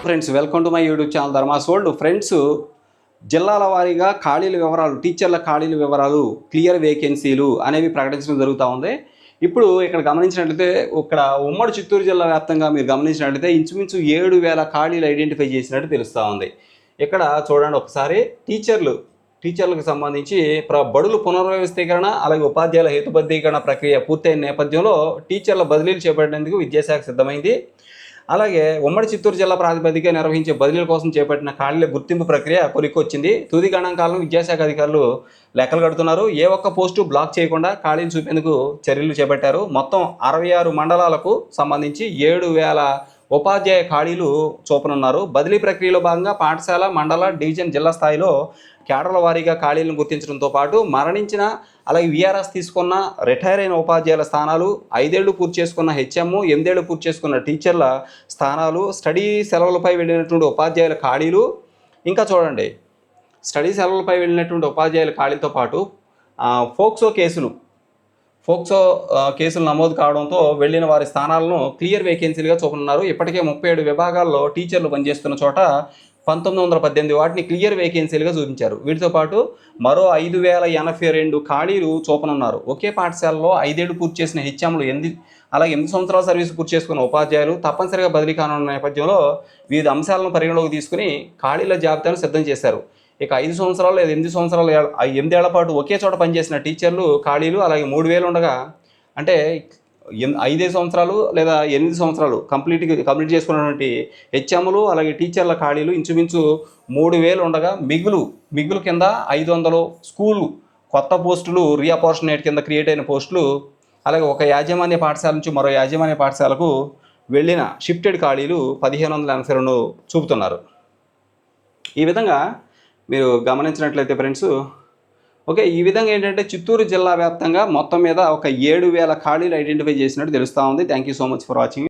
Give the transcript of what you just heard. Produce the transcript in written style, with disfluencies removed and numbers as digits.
Friends, welcome to my YouTube channel Dharmas world. Friends, జిల్లాల వారీగా ఖాళీల వివరాలు, టీచర్ల ఖాళీల వివరాలు, క్లియర్ వేకెన్సీలు అనేవి ప్రకటించడం జరుగుతూ ఉంది. ఇప్పుడు ఇక్కడ గమనించినట్లయితే ఇక్కడ ఉమ్మడి చిత్తూరు జిల్లా వ్యాప్తంగా మీరు గమనించినట్లయితే ఇంచుమించు 7,000 ఖాళీలు ఐడెంటిఫై చేసినట్టు తెలుస్తూ ఉంది. ఇక్కడ చూడండి ఒకసారి, టీచర్లకు సంబంధించి బడులు పునర్వ్యవస్థీకరణ అలాగే ఉపాధ్యాయుల హేతుబద్ధీకరణ ప్రక్రియ పూర్తయిన నేపథ్యంలో టీచర్ల బదిలీలు చేపట్టేందుకు విద్యాశాఖ సిద్ధమైంది. అలాగే ఉమ్మడి చిత్తూరు జిల్లా ప్రాతిపదికగా నిర్వహించే బదిలీల కోసం చేపట్టిన ఖాళీల గుర్తింపు ప్రక్రియ కొలిక్కొచ్చింది. తుది గణాంకాలను విద్యాశాఖ అధికారులు లెక్కలు కడుతున్నారు. ఏ ఒక్క పోస్టు బ్లాక్ చేయకుండా ఖాళీలు చూపేందుకు చర్యలు చేపట్టారు. మొత్తం 66 మండలాలకు సంబంధించి 7,000 ఉపాధ్యాయ ఖాళీలు చూపనున్నారు. బదిలీ ప్రక్రియలో భాగంగా పాఠశాల, మండల, డివిజన్, జిల్లా స్థాయిలో కేడర్ల వారీగా ఖాళీలను గుర్తించడంతో పాటు మరణించిన అలాగే వీఆర్ఎస్ తీసుకున్న రిటైర్ అయిన ఉపాధ్యాయుల స్థానాలు, 5 ఏళ్లు పూర్తి చేసుకున్న హెచ్ఎం, 8 ఏళ్లు పూర్తి చేసుకున్న టీచర్ల స్థానాలు, స్టడీ సెలవులపై వెళ్ళినటువంటి ఉపాధ్యాయుల ఖాళీలు, ఇంకా చూడండి స్టడీ సెలవులపై వెళ్ళినటువంటి ఉపాధ్యాయుల ఖాళీలతో పాటు ఫోక్సో కేసులు నమోదు కావడంతో వెళ్ళిన వారి స్థానాలను క్లియర్ వేకెన్సీలుగా చూపనున్నారు. ఇప్పటికే 37 విభాగాల్లో టీచర్లు పనిచేస్తున్న చోట 1918 వాటిని క్లియర్ వేకెన్సీలుగా చూపించారు. వీటితో పాటు మరో 5,082 ఖాళీలు చూపనున్నారు. ఒకే పాఠశాలలో 5 ఏళ్లు పూర్తి చేసిన హెచ్ఎంలు, అలాగే 8 సంవత్సరాల సర్వీసు పూర్తి చేసుకున్న ఉపాధ్యాయులు తప్పనిసరిగా బదిలీ కానున్న నేపథ్యంలో వివిధ అంశాలను పరిగణలోకి తీసుకుని ఖాళీల జాబితాను సిద్ధం చేశారు. ఇక 5 సంవత్సరాలు లేదా 8 సంవత్సరాలు 8 ఏళ్ల పాటు ఒకే చోట పనిచేసిన టీచర్లు ఖాళీలు అలాగే 3,000 ఉండగా, అంటే 5 సంవత్సరాలు లేదా 8 సంవత్సరాలు కంప్లీట్ చేసుకున్నటువంటి హెచ్ఎంలు అలాగే టీచర్ల ఖాళీలు ఇంచుమించు 3,000 ఉండగా, మిగులు కింద 500 స్కూలు కొత్త పోస్టులు, రీఅపార్చునేట్ కింద క్రియేట్ అయిన పోస్టులు, అలాగే ఒక యాజమాన్య పాఠశాల నుంచి మరో యాజమాన్య పాఠశాలకు వెళ్ళిన షిఫ్టెడ్ ఖాళీలు 1,582 చూపుతున్నారు. ఈ విధంగా మీరు గమనించినట్లయితే ఫ్రెండ్స్, ఓకే, ఈ విధంగా ఏంటంటే చిత్తూరు జిల్లా వ్యాప్తంగా మొత్తం మీద ఒక 7,000 ఖాళీలు ఐడెంటిఫై చేసినట్టు తెలుస్తూ ఉంది. Thank you so much for watching.